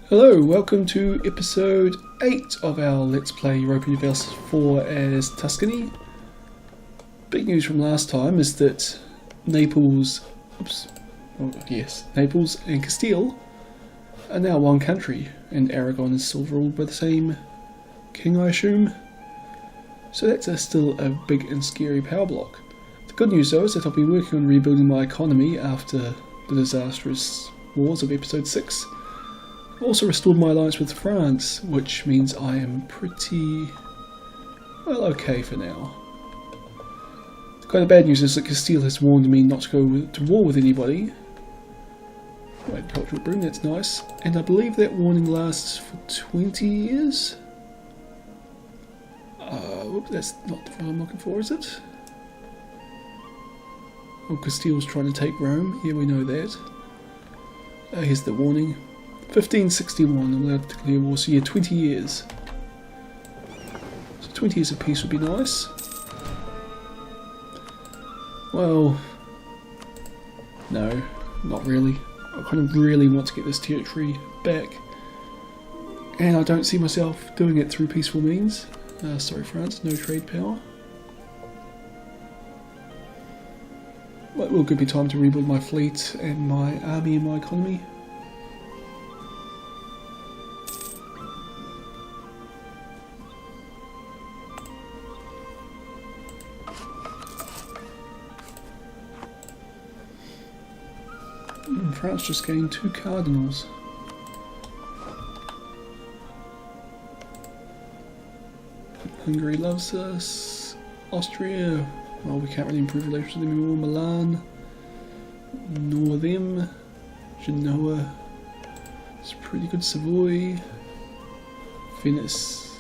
Hello, welcome to episode 8 of our Let's Play Europa Universalis 4 as Tuscany. Big news from last time is that Naples and Castile are now one country, and Aragon is still ruled by the same king, I assume. So that's still a big and scary power block. The good news though is that I'll be working on rebuilding my economy after the disastrous wars of episode 6. I've also restored my alliance with France, which means I am pretty, well, okay for now. The kind of bad news is that Castile has warned me not to go to war with anybody. Agricultural boom, that's nice. And I believe that warning lasts for 20 years? Whoops, that's not the one I'm looking for, is it? Oh, Castile's trying to take Rome, yeah, we know that. Here's the warning. 1561, I'm allowed to declare war, so yeah, 20 years. So 20 years of peace would be nice. Well, no, not really. I kind of really want to get this territory back. And I don't see myself doing it through peaceful means. Sorry France, no trade power. But it will give me time to rebuild my fleet and my army and my economy. France just gained 2 cardinals. Hungary loves us. Austria, well, we can't really improve relations with them anymore. Milan, nor them. Genoa, it's pretty good. Savoy. Venice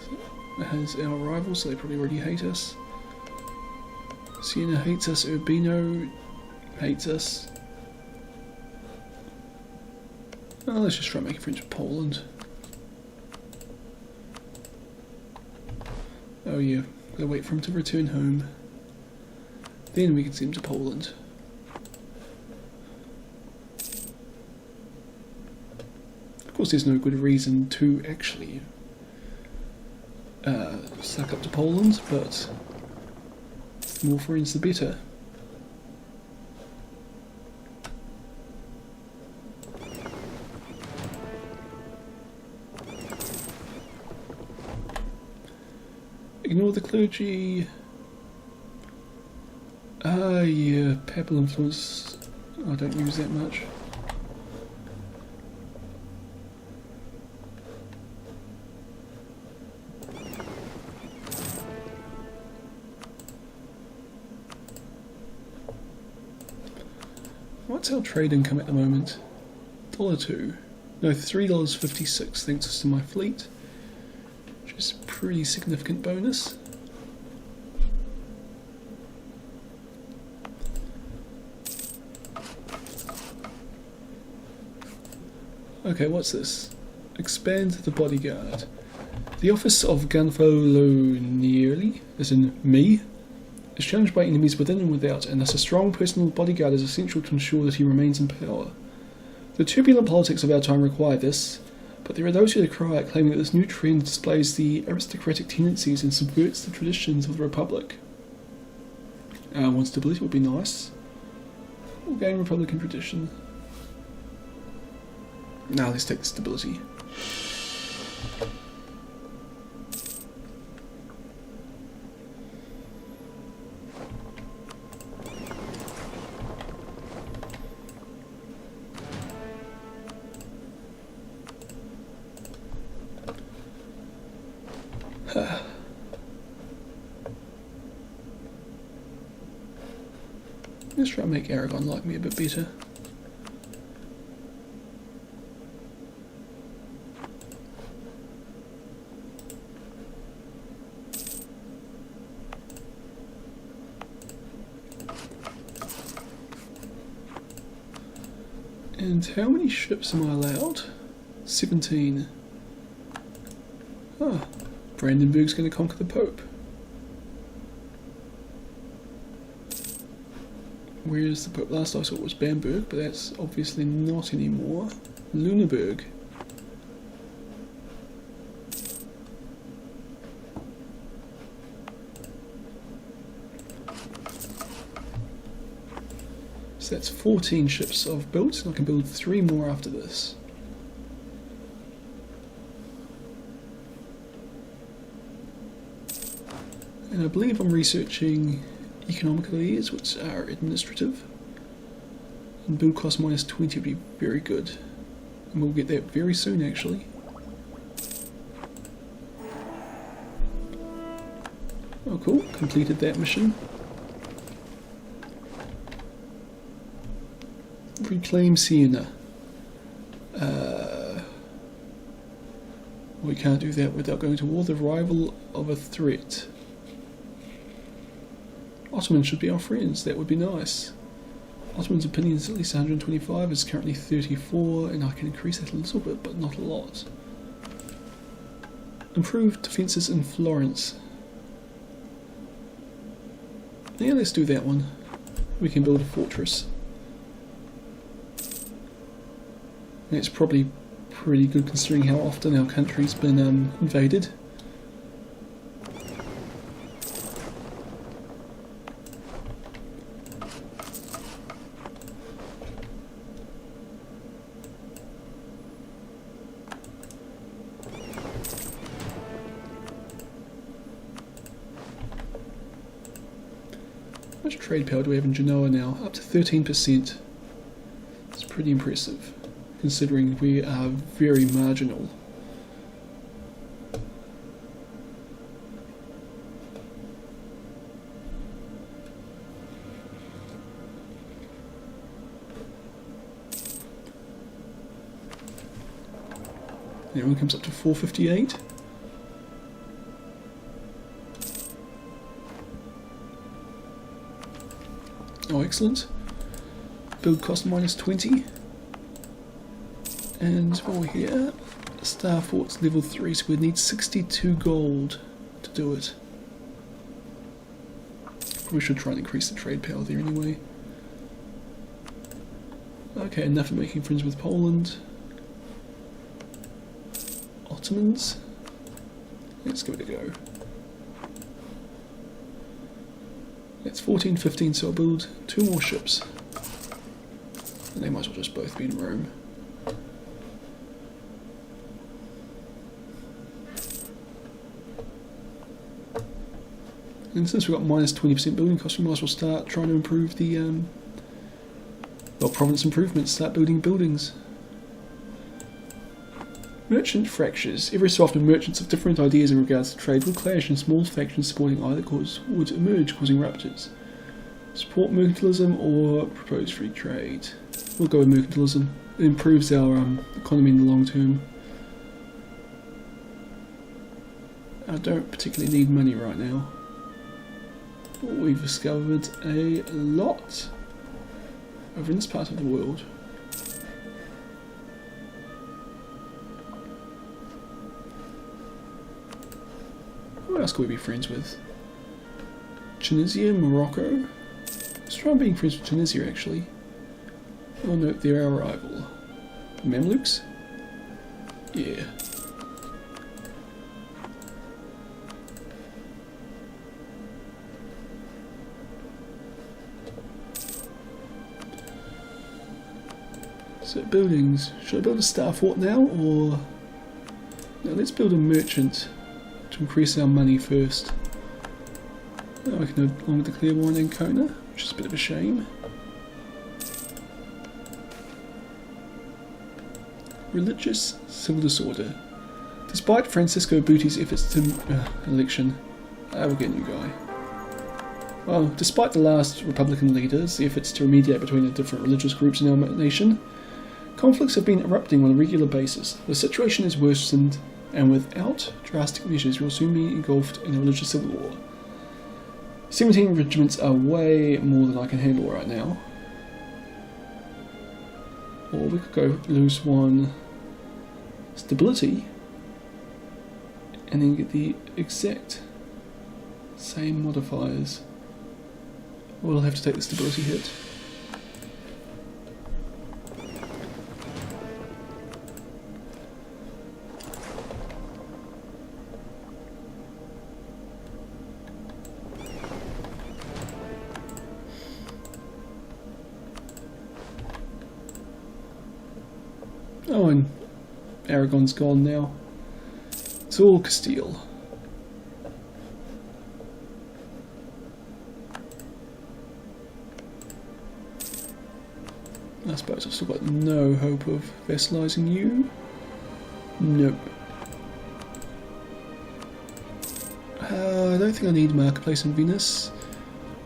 has our rivals, so they probably already hate us. Siena hates us. Urbino hates us. Oh, let's just try making friends with Poland. Oh yeah, gotta wait for him to return home. Then we can send him to Poland. Of course there's no good reason to actually suck up to Poland, but the more friends the better. Ignore the clergy. Yeah, papal influence. I don't use that much. What's our trade income at the moment? $2. No, $3.56 thanks to my fleet. Which is a pretty significant bonus. Okay, what's this? Expand the bodyguard. The office of Gonfalonieri, as in me, is challenged by enemies within and without, and thus a strong personal bodyguard is essential to ensure that he remains in power. The turbulent politics of our time require this, but there are those who decry it, claiming that this new trend displays the aristocratic tendencies and subverts the traditions of the Republic. One stability would be nice. We'll gain Republican tradition. Now let's take the stability. Let's try and make Aragon like me a bit better. And how many ships am I allowed? 17. Ah, Brandenburg's going to conquer the Pope. Where's the Pope? Last I saw it was Bamberg, but that's obviously not anymore. Lüneburg. So that's 14 ships I've built, and I can build 3 more after this. And I believe I'm researching economic ideas, which are administrative. And build cost -20 would be very good. And we'll get that very soon actually. Oh cool, completed that mission. Reclaim Siena. We can't do that without going to war. The rival of a threat. Ottomans should be our friends, that would be nice. Ottomans' opinion is at least 125, it's currently 34, and I can increase that a little bit, but not a lot. Improved defences in Florence. Yeah, let's do that one. We can build a fortress. It's probably pretty good considering how often our country's been invaded. How much trade power do we have in Genoa now? Up to 13%. It's pretty impressive, considering we are very marginal. And everyone comes up to 458. Oh, excellent. Build cost -20. And while we're here, Star Fort's level 3, so we need 62 gold to do it. We should try and increase the trade power there anyway. Okay, enough of making friends with Poland. Ottomans. Let's give it a go. It's 14-15, so I'll build 2 more ships. And they might as well just both be in Rome. And since we've got -20% building cost, we might as well start trying to improve the province improvements, start building buildings. Merchant fractures. Every so often merchants of different ideas in regards to trade will clash and small factions supporting either cause would emerge, causing ruptures. Support mercantilism or propose free trade. We'll go with mercantilism. It improves our economy in the long term. I don't particularly need money right now. But we've discovered a lot over in this part of the world. Who else could we be friends with? Tunisia, Morocco. Let's try being friends with Tunisia actually. Oh no, they're our rival. Mamluks? Yeah. So buildings. Should I build a star fort now or... No, let's build a merchant to increase our money first. Now I can no longer declare war on Ancona, which is a bit of a shame. Religious civil disorder. Despite Francisco Butti's efforts to election, I will get a new guy. Well, despite the last Republican leaders' efforts to mediate between the different religious groups in our nation, conflicts have been erupting on a regular basis. The situation is worsened, and without drastic measures, we will soon be engulfed in a religious civil war. 17 regiments are way more than I can handle right now. Or we could go lose 1 stability, and then get the exact same modifiers. We'll have to take the stability hit. Aragon's gone now. It's all Castile. I suppose I've still got no hope of vassalising you. Nope. I don't think I need marketplace in Venice.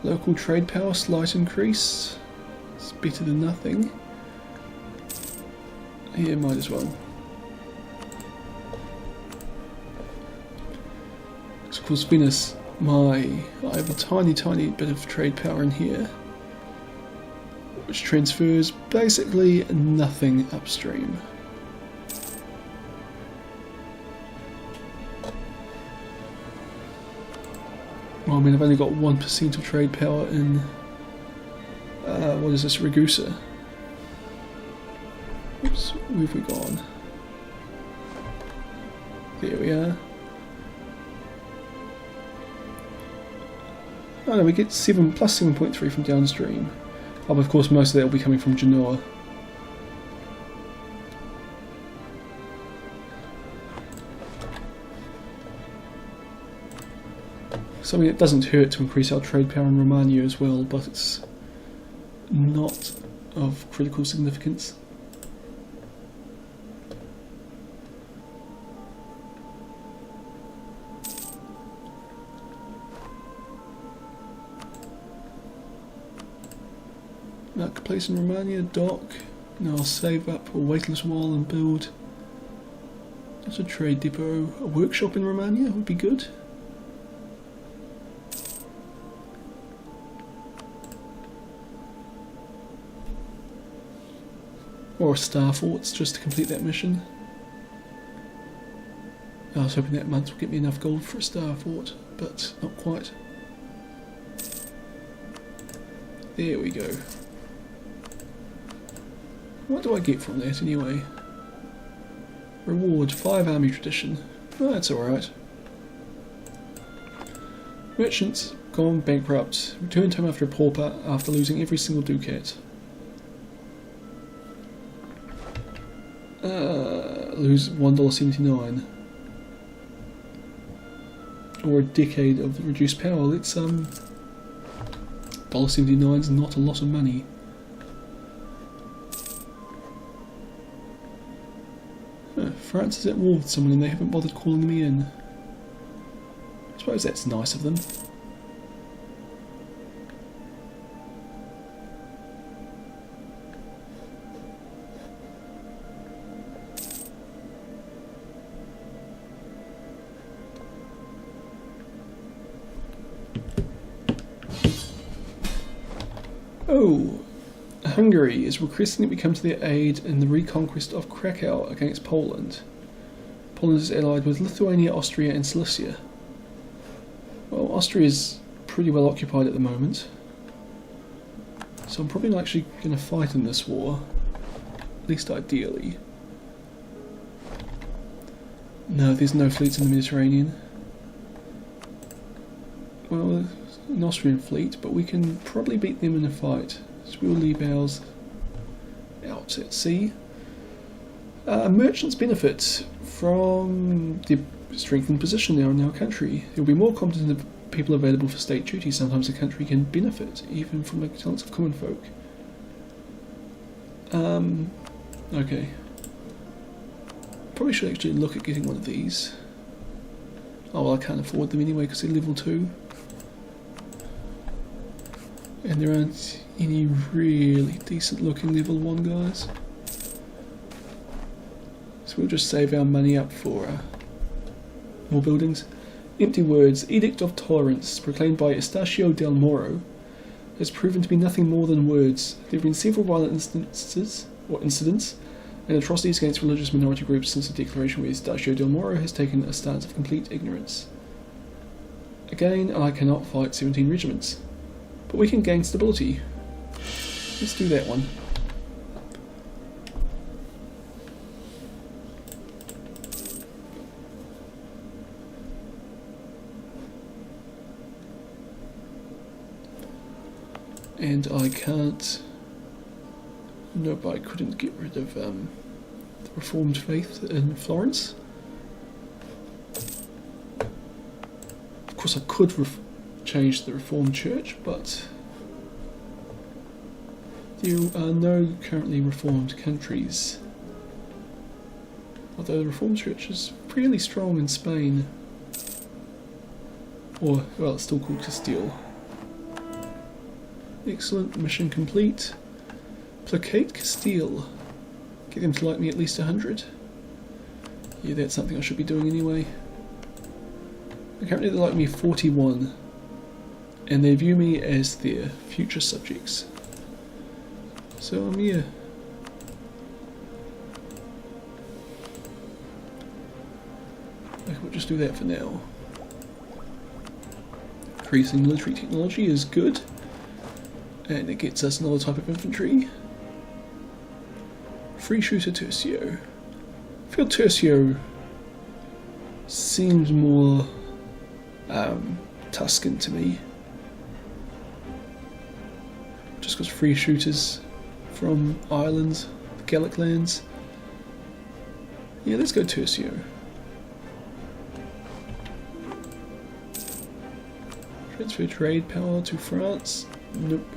Local trade power, slight increase. It's better than nothing. Yeah, might as well. Of course, Venice, I have a tiny bit of trade power in here, which transfers basically nothing upstream. Well, I mean, I've only got 1% of trade power in, what is this, Ragusa? Oops, where have we gone? There we are. Oh no, we get plus 7.3 from downstream. Oh, but of course most of that will be coming from Genoa. Something that doesn't hurt to increase our trade power in Romagna as well, but it's not of critical significance. Marketplace in Romagna, dock. Now I'll save up, or wait a little while and build. There's a trade depot, a workshop in Romagna would be good. Or a star forts just to complete that mission. I was hoping that month would get me enough gold for a star fort, but not quite. There we go. What do I get from that anyway? Reward, 5 army tradition. Oh, that's alright. Merchants gone bankrupt. Returned home after a pauper after losing every single ducat. Lose $1.79. Or a decade of reduced power. Let's $1.79 is not a lot of money. France is at war with someone and they haven't bothered calling me in. I suppose that's nice of them. Oh, Hungary is requesting that we come to their aid in the reconquest of Krakow against Poland. Poland is allied with Lithuania, Austria and Silesia. Well, Austria is pretty well occupied at the moment, so I'm probably not actually going to fight in this war, at least ideally. No, there's no fleets in the Mediterranean. Well, an Austrian fleet, but we can probably beat them in a fight. So we'll leave ours out at sea. Merchants benefit from the strengthened position now in our country. There will be more competent people available for state duty. Sometimes a country can benefit even from the talents of common folk. Okay. Probably should actually look at getting one of these. Oh well, I can't afford them anyway because they're level 2. And there aren't any really decent looking level 1 guys. So we'll just save our money up for more buildings. Empty words. Edict of Tolerance, proclaimed by Estacio del Moro, has proven to be nothing more than words. There have been several violent incidents and atrocities against religious minority groups since the declaration where Estacio del Moro has taken a stance of complete ignorance. Again, I cannot fight 17 regiments. But we can gain stability. Let's do that one. And I can't... Nope, I couldn't get rid of the Reformed faith in Florence. Of course, I could change the Reformed Church, but there are no currently Reformed countries. Although the Reformed Church is fairly strong in Spain. Or, well, it's still called Castile. Excellent, mission complete. Placate Castile. Get them to like me at least 100. Yeah, that's something I should be doing anyway. Currently they like me 41. And they view me as their future subjects. So yeah. I will just do that for now. Increasing military technology is good. And it gets us another type of infantry. Free shooter Tercio. I feel Tercio seems more Tuscan to me. Just because free shooters from Ireland, the Gallic lands. Yeah, let's go Tercio. Transfer trade power to France. Nope.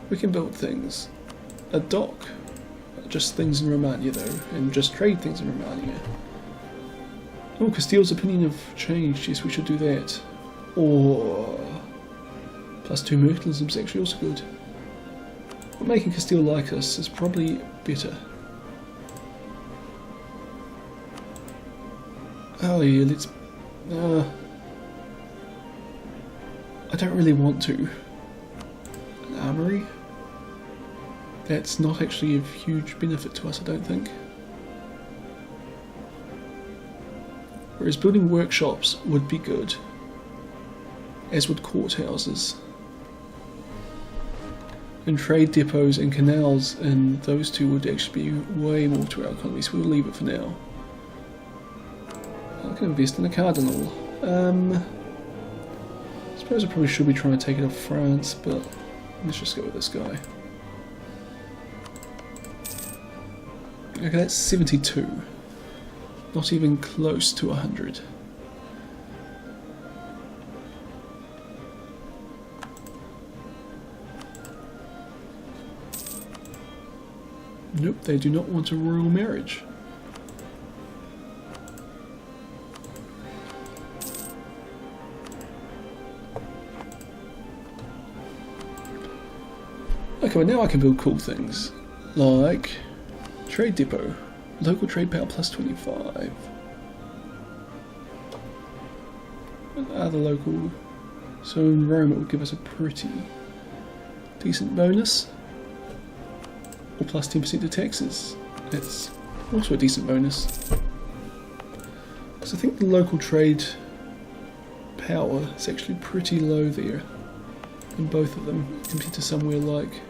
We can build things. A dock. Just things in Romania though, and just trade things in Romania. Oh, Castile's opinion have changed. Yes, we should do that. Or +2 mercantilism is actually also good. But making Castile like us is probably better. Oh yeah, let's... I don't really want to. An armory? That's not actually of huge benefit to us, I don't think. Whereas building workshops would be good, as would courthouses. And trade depots and canals, and those two would actually be way more to our economy, so we'll leave it for now. I can invest in a cardinal. I suppose I probably should be trying to take it off France, but let's just go with this guy. Okay, that's 72. Not even close to 100. Nope, they do not want a royal marriage. Okay, well now I can build cool things, like trade depot, local trade power +25. Other local, so in Rome it would give us a pretty decent bonus, or +10% to taxes. That's also a decent bonus. Because I think the local trade power is actually pretty low there in both of them compared to somewhere like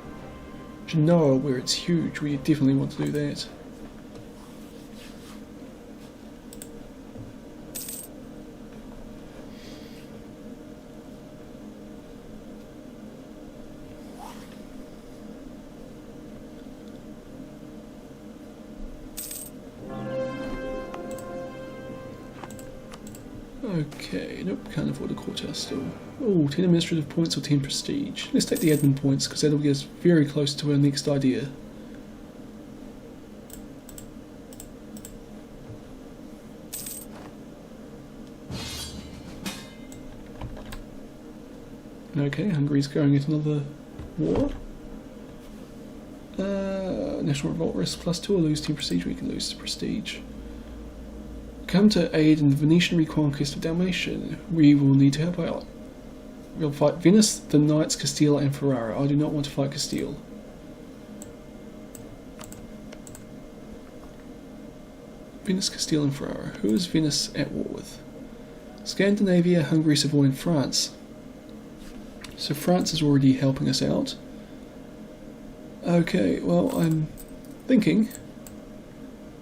Genoa where it's huge, where you definitely want to do that. Okay, nope, can't afford a courthouse still. Oh, 10 administrative points or 10 prestige. Let's take the admin points because that'll get us very close to our next idea. Okay, Hungary's going into another war. National revolt risk +2 or lose 10 prestige. We can lose prestige. Come to aid in the Venetian reconquest of Dalmatia. We will need to help out. We'll fight Venice, the Knights, Castille and Ferrara. I do not want to fight Castile. Venice, Castille and Ferrara. Who is Venice at war with? Scandinavia, Hungary, Savoy and France. So France is already helping us out. Okay, well I'm thinking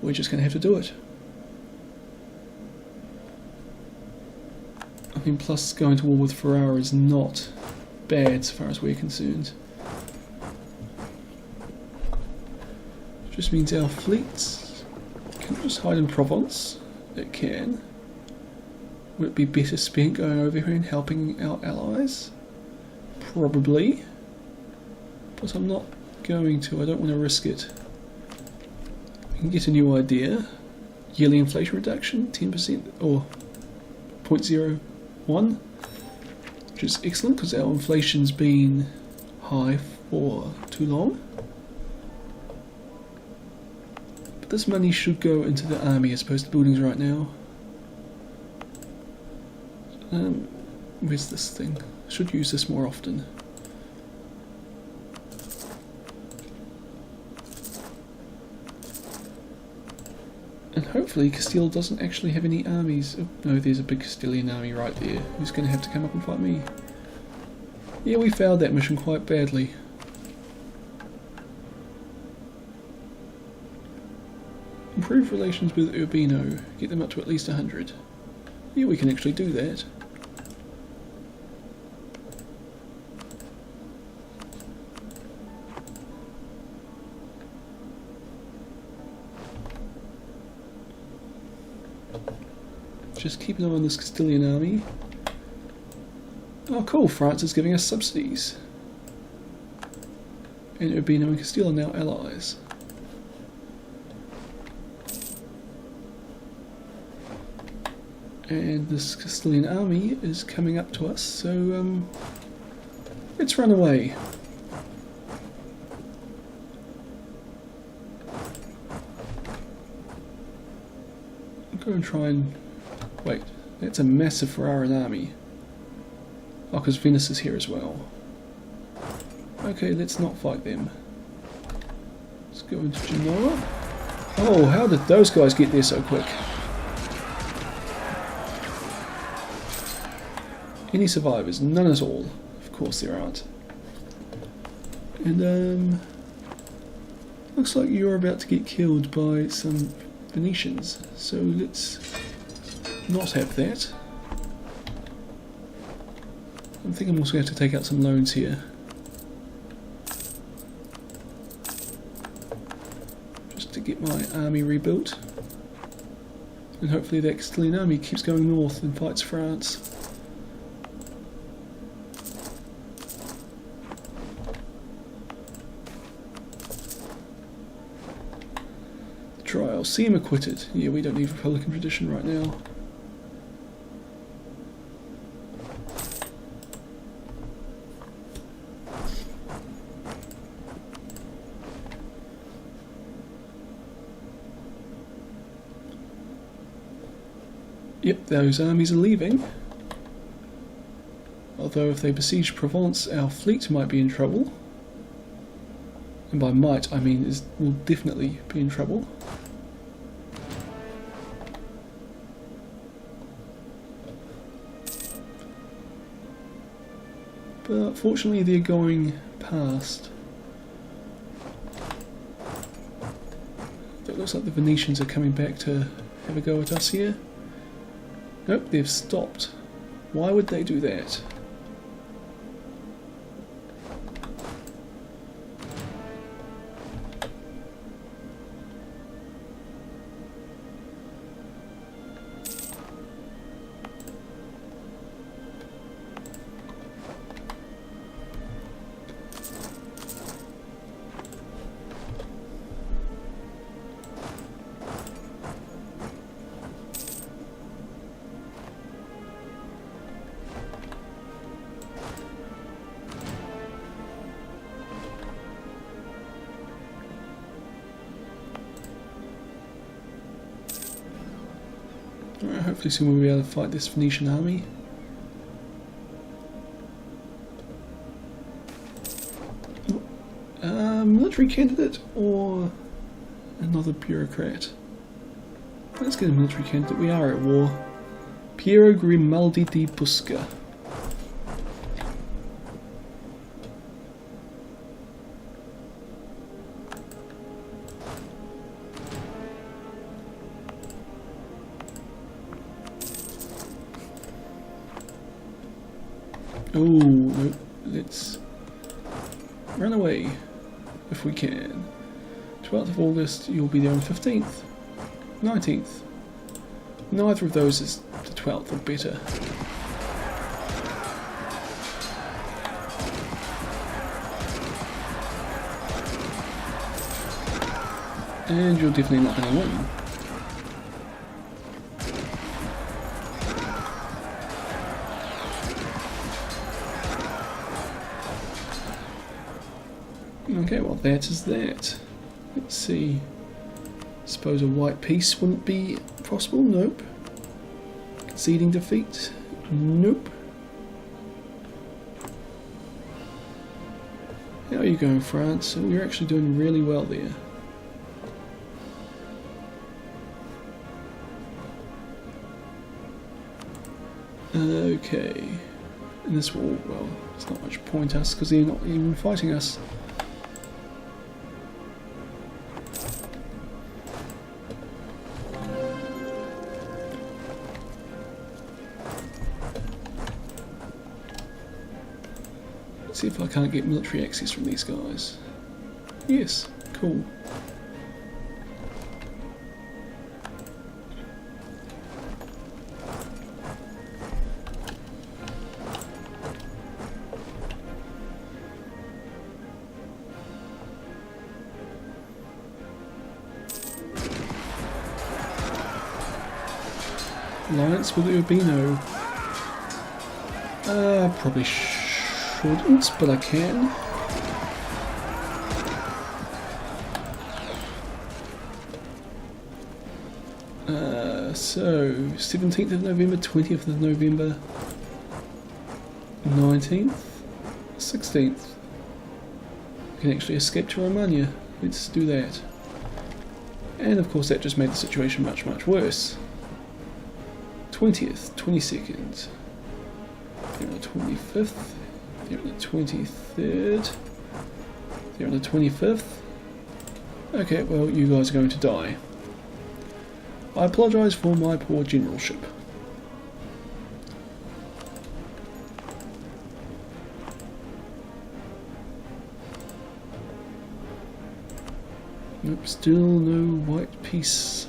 we're just going to have to do it. I mean, plus going to war with Ferrara is not bad as far as we're concerned. Just means our fleets can just hide in Provence. It can. Would it be better spent going over here and helping our allies? Probably. But I'm not going to. I don't want to risk it. We can get a new idea. Yearly inflation reduction, 10% or 0.01, which is excellent because our inflation's been high for too long. But this money should go into the army as opposed to buildings right now. Where's this thing? Should use this more often. And hopefully Castile doesn't actually have any armies. Oh, no, there's a big Castilian army right there. Who's going to have to come up and fight me? Yeah, we failed that mission quite badly. Improve relations with Urbino. Get them up to at least 100. Yeah, we can actually do that. Just keep an eye on this Castilian army. Oh cool, France is giving us subsidies. And Urbino and Castile are now allies. And this Castilian army is coming up to us, so let's run away. I'll go and try and... Wait, that's a massive Ferraran army. Oh, because Venice is here as well. Okay, let's not fight them. Let's go into Genoa. Oh, how did those guys get there so quick? Any survivors? None at all. Of course there aren't. And looks like you're about to get killed by some Venetians. So let's not have that. I think I'm also going to have to take out some loans here. Just to get my army rebuilt. And hopefully the Castilian army keeps going north and fights France. Trial. Seem acquitted. Yeah, we don't need Republican tradition right now. Yep, those armies are leaving. Although if they besiege Provence, our fleet might be in trouble. And by might, I mean will definitely be in trouble. But fortunately they're going past. It looks like the Venetians are coming back to have a go at us here. Nope, they've stopped. Why would they do that? Alright, hopefully soon we'll be able to fight this Venetian army. Military candidate or another bureaucrat? Let's get a military candidate. We are at war. Piero Grimaldi di Busca. Oh, no, let's run away if we can. 12th of August, you'll be there on the 15th. 19th. Neither of those is the 12th or better. And you're definitely not going to win. Okay, well that is that. Let's see. Suppose a white peace wouldn't be possible? Nope. Conceding defeat? Nope. How are you going, France? Oh, you're actually doing really well there. Okay. In this war, well, there's not much point us because they're not even fighting us. Let's see if I can't get military access from these guys. Yes, cool. Alliance with Urbino. Probably shouldn't, but I can. So 17th of November, 20th of November, 19th, 16th. I can actually escape to Romania. Let's do that. And of course that just made the situation much, much worse. 20th, 22nd, there on the 25th, there on the 23rd, there on the 25th. Okay, well, you guys are going to die. I apologise for my poor generalship. Nope, still no white peace.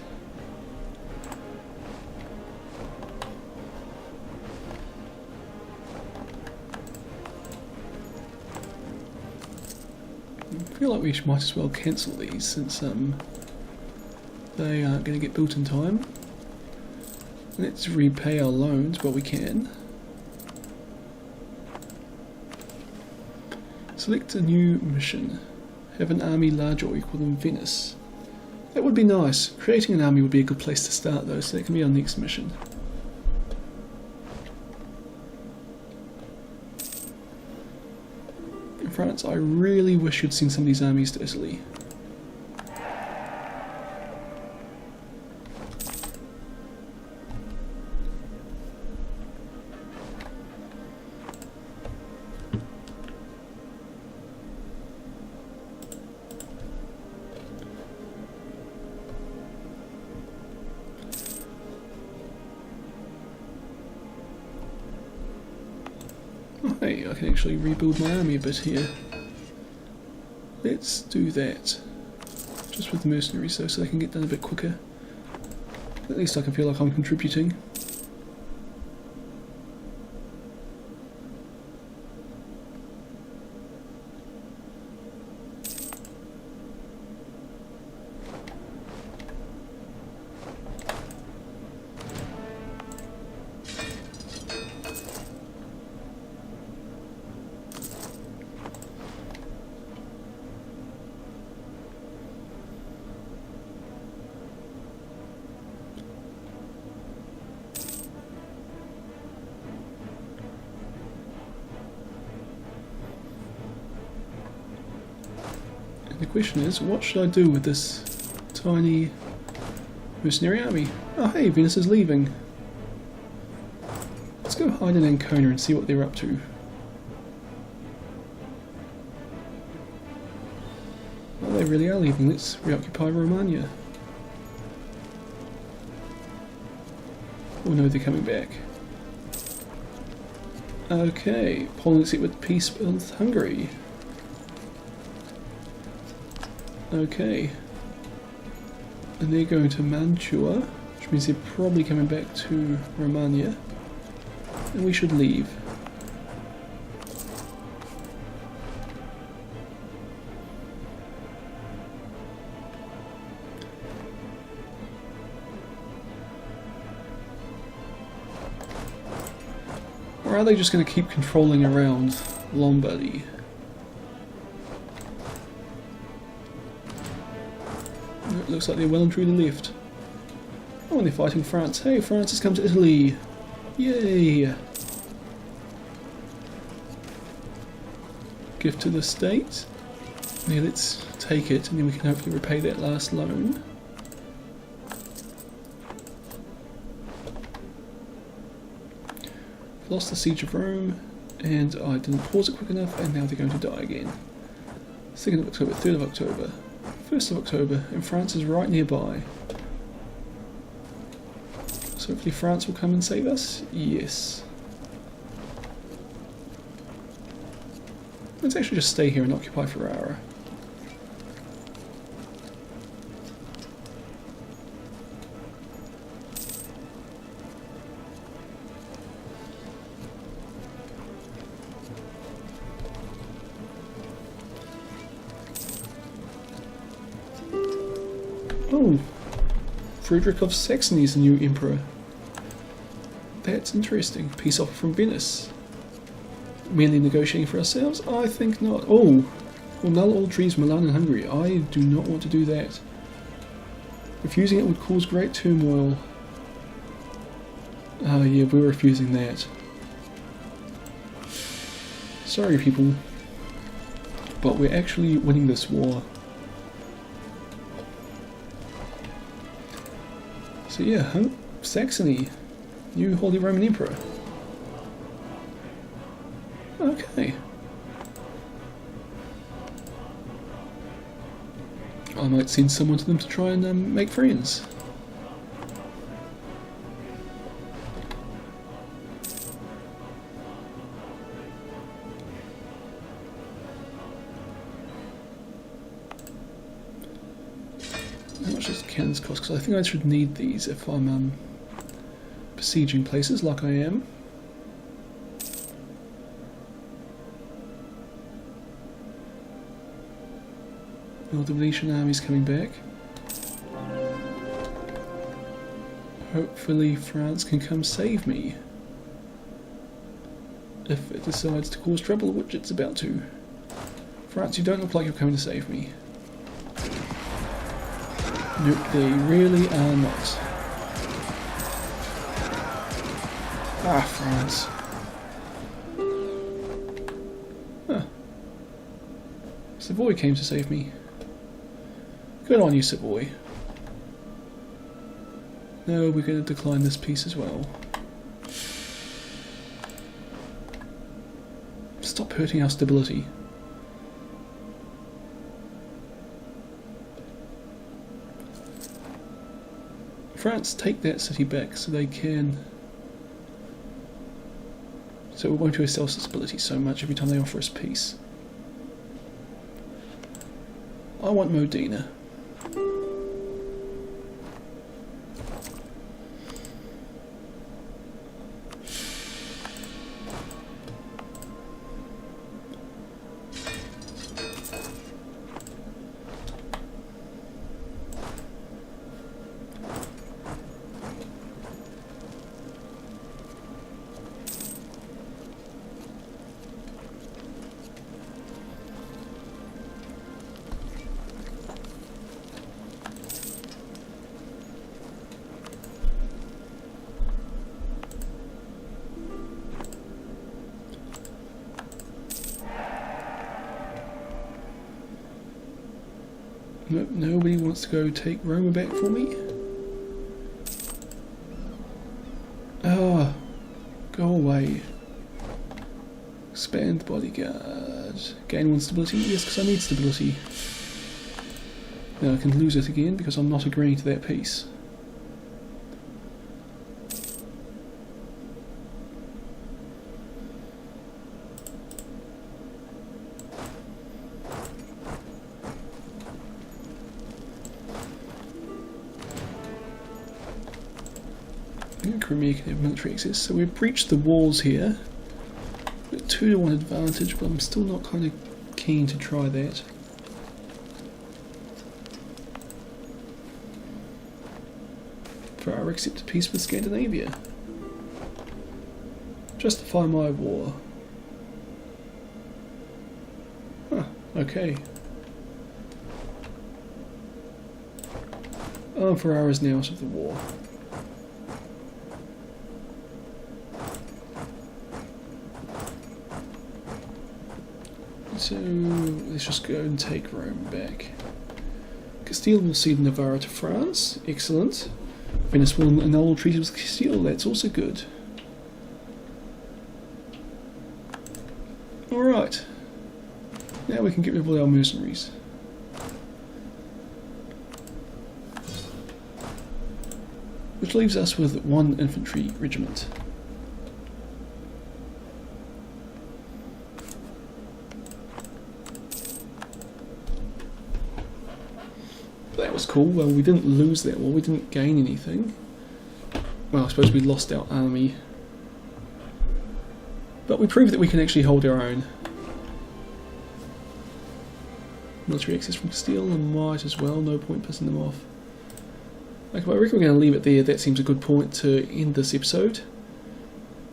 I feel like we might as well cancel these since they aren't going to get built in time. Let's repay our loans while we can. Select a new mission. Have an army larger or equal than Venice. That would be nice. Creating an army would be a good place to start though, so that can be our next mission. In France, I really wish you'd send some of these armies to Italy. Hey, I can actually rebuild my army a bit here. Let's do that. Just with the mercenaries though, so they can get done a bit quicker. At least I can feel like I'm contributing. The question is, what should I do with this tiny mercenary army? Oh hey, Venice is leaving. Let's go hide in Ancona and see what they're up to. Oh, they really are leaving. Let's reoccupy Romagna. Oh no, they're coming back. Okay, Poland accepted with peace with Hungary. Okay, And they're going to Mantua, which means they're probably coming back to Romania. And we should leave. Or are they just going to keep controlling around Lombardy? It looks like they're well and truly left. Oh, and they're fighting France. Hey, France has come to Italy! Yay! Gift to the state. Yeah, let's take it and then we can hopefully repay that last loan. Lost the siege of Rome, and I didn't pause it quick enough, and now they're going to die again. 2nd of October, 3rd of October, 1st of October, and France is right nearby. So hopefully France will come and save us? Yes. Let's actually just stay here and occupy Ferrara. Oh, Frederick of Saxony is the new emperor. That's interesting. Peace offer from Venice. Merely negotiating for ourselves? I think not. Oh, we'll null all treaties Milan and Hungary. I do not want to do that. Refusing it would cause great turmoil. Yeah, we're refusing that. Sorry, people. But we're actually winning this war. So yeah, Saxony, new Holy Roman Emperor. Okay. I might send someone to them to try and make friends. How much does cannons cost? Because I think I should need these if I'm besieging places like I am. Oh, the Venetian army's coming back. Hopefully France can come save me. If it decides to cause trouble, which it's about to. France, you don't look like you're coming to save me. Nope, they really are not. Ah, France. Huh. Savoy came to save me. Good on you, Savoy. No, we're going to decline this peace as well. Stop hurting our stability. France, take that city back so they can... So we won't do self-stability so much every time they offer us peace. I want Modena. Nope, nobody wants to go take Roma back for me. Ah, go away. Expand bodyguard. Gain 1 stability. Yes, because I need stability. Now I can lose it again because I'm not agreeing to that peace. Crimea can have military access. So we've breached the walls here. We've got 2-to-1 advantage, but I'm still not kind of keen to try that. Ferrara accepted peace with Scandinavia. Justify my war. Huh, okay. Ferrara is now out of the war. So let's just go and take Rome back. Castile will cede Navarra to France. Excellent. Venice will annul the treaty with Castile. That's also good. Alright. Now we can get rid of all our mercenaries. Which leaves us with 1 infantry regiment. That was cool. Well, we didn't lose that war, we didn't gain anything. Well, I suppose we lost our army. But we proved that we can actually hold our own. Military access from Castile and might as well, no point pissing them off. Okay, well, I reckon we're going to leave it there. That seems a good point to end this episode.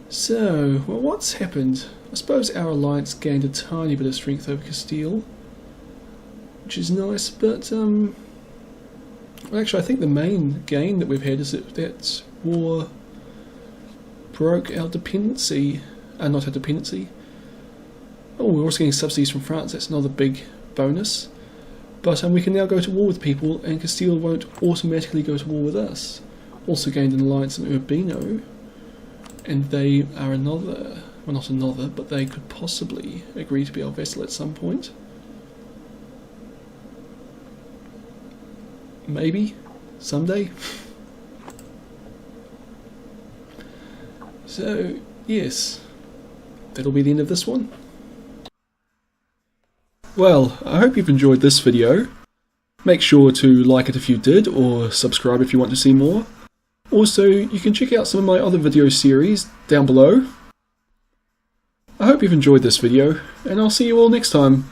So, well, what's happened? I suppose our alliance gained a tiny bit of strength over Castile, which is nice, but well, actually I think the main gain that we've had is that war broke our dependency, not our dependency. Oh, we're also getting subsidies from France, that's another big bonus. But we can now go to war with people, and Castile won't automatically go to war with us. Also gained an alliance in Urbino, and they are another, well not another, but they could possibly agree to be our vassal at some point. Maybe, someday. So, yes, that'll be the end of this one. Well, I hope you've enjoyed this video. Make sure to like it if you did, or subscribe if you want to see more. Also, you can check out some of my other video series down below. I hope you've enjoyed this video, and I'll see you all next time.